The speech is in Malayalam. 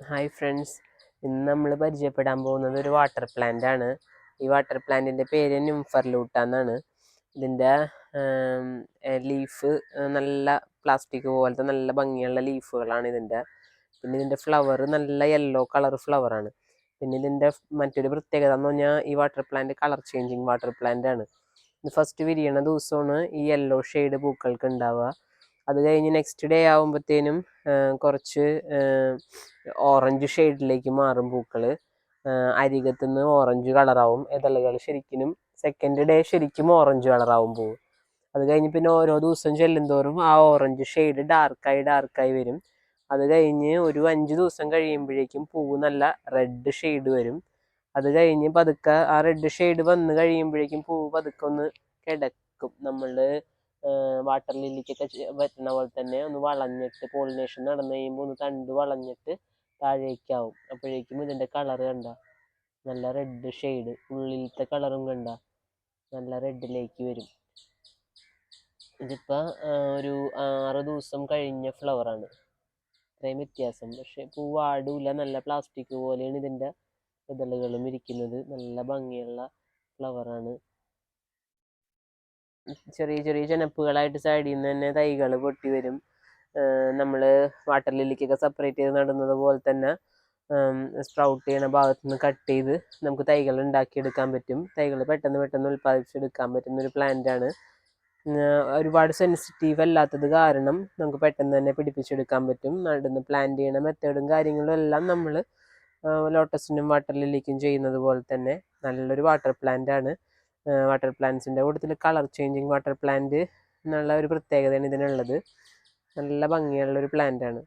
ഹായ് ഫ്രണ്ട്സ്, ഇന്ന് നമ്മൾ പരിചയപ്പെടാൻ പോകുന്നത് ഒരു വാട്ടർ പ്ലാന്റ് ആണ്. ഈ വാട്ടർ പ്ലാന്റിൻ്റെ പേര് ന്യൂഫർ ലൂട്ട എന്നാണ്. ഇതിൻ്റെ ലീഫ് നല്ല പ്ലാസ്റ്റിക് പോലത്തെ നല്ല ഭംഗിയുള്ള ലീഫുകളാണ് ഇതിൻ്റെ. പിന്നെ ഇതിൻ്റെ ഫ്ലവർ നല്ല യെല്ലോ കളർ ഫ്ലവറാണ്. പിന്നെ ഇതിൻ്റെ മറ്റൊരു പ്രത്യേകത എന്ന് പറഞ്ഞാൽ ഈ water plant colour changing water plant ആണ്. ഇത് ഫസ്റ്റ് വിരിയണ ദിവസമാണ് ഈ യെല്ലോ ഷെയ്ഡ് പൂക്കൾക്ക് ഉണ്ടാവുക. അത് കഴിഞ്ഞ് നെക്സ്റ്റ് ഡേ ആകുമ്പോഴത്തേനും കുറച്ച് ഓറഞ്ച് ഷെയ്ഡിലേക്ക് മാറും പൂക്കൾ. അരികത്തുനിന്ന് ഓറഞ്ച് കളറാവും ഇതളുകൾ. ശരിക്കും സെക്കൻഡ് ഡേ ശരിക്കും ഓറഞ്ച് കളറാവും പൂവ്. അത് കഴിഞ്ഞ് പിന്നെ ഓരോ ദിവസം ചെല്ലുന്തോറും ആ ഓറഞ്ച് ഷെയ്ഡ് ഡാർക്കായി വരും. അത് കഴിഞ്ഞ് ഒരു 5 ദിവസം കഴിയുമ്പോഴേക്കും പൂവ് നല്ല റെഡ് ഷെയ്ഡ് വരും. അത് കഴിഞ്ഞ് പതുക്കെ ആ റെഡ് ഷെയ്ഡ് വന്ന് കഴിയുമ്പോഴേക്കും പൂവ് പതുക്കെ ഒന്ന് കിടക്കും. നമ്മൾ വാട്ടർ ലില്ലിക്കൊക്കെ പറ്റുന്ന പോലെ തന്നെ ഒന്ന് വളഞ്ഞിട്ട് പോളിനേഷൻ നടന്നു കഴിയുമ്പോൾ ഒന്ന് തണ്ട് വളഞ്ഞിട്ട് താഴേക്കാവും. അപ്പോഴേക്കും ഇതിൻ്റെ കളർ കണ്ട നല്ല റെഡ് ഷെയ്ഡ്, ഉള്ളിലത്തെ കളറും കണ്ട നല്ല റെഡിലേക്ക് വരും. ഇതിപ്പോൾ ഒരു 6 ദിവസം കഴിഞ്ഞ ഫ്ലവറാണ്. ഇത്രയും വ്യത്യാസം. പക്ഷെ പൂവാടില്ല, നല്ല പ്ലാസ്റ്റിക് പോലെയാണ് ഇതിൻ്റെ ഇതളുകളും ഇരിക്കുന്നത്. നല്ല ഭംഗിയുള്ള ഫ്ലവറാണ്. ചെറിയ ചെറിയ ചെനപ്പുകളായിട്ട് സൈഡിൽ നിന്ന് തന്നെ തൈകൾ പൊട്ടി വരും. നമ്മൾ വാട്ടർ ലില്ലിക്കൊക്കെ സെപ്പറേറ്റ് ചെയ്ത് നടുന്നത് പോലെ തന്നെ സ്പ്രൗട്ട് ചെയ്യണ ഭാഗത്ത് നിന്ന് കട്ട് ചെയ്ത് നമുക്ക് തൈകൾ ഉണ്ടാക്കിയെടുക്കാൻ പറ്റും. തൈകൾ പെട്ടെന്ന് ഉൽപ്പാദിപ്പിച്ചെടുക്കാൻ പറ്റുന്നൊരു പ്ലാന്റാണ്. ഒരുപാട് സെൻസിറ്റീവ് അല്ലാത്തത് കാരണം നമുക്ക് പെട്ടെന്ന് തന്നെ പിടിപ്പിച്ചെടുക്കാൻ പറ്റും. നടുന്ന പ്ലാന്റ് ചെയ്യണ മെത്തേഡും കാര്യങ്ങളും എല്ലാം നമ്മൾ ലോട്ടസിനും വാട്ടർ ലില്ലിക്കും ചെയ്യുന്നത് പോലെ തന്നെ നല്ലൊരു വാട്ടർ പ്ലാന്റ് ആണ്. വാട്ടർ പ്ലാന്റ്സിൻ്റെ കൂട്ടത്തിൽ കളർ ചേഞ്ചിങ് വാട്ടർ പ്ലാന്റ് എന്നുള്ള ഒരു പ്രത്യേകതയാണ് ഇതിനുള്ളത്. നല്ല ഭംഗിയുള്ളൊരു പ്ലാന്റ് ആണ്.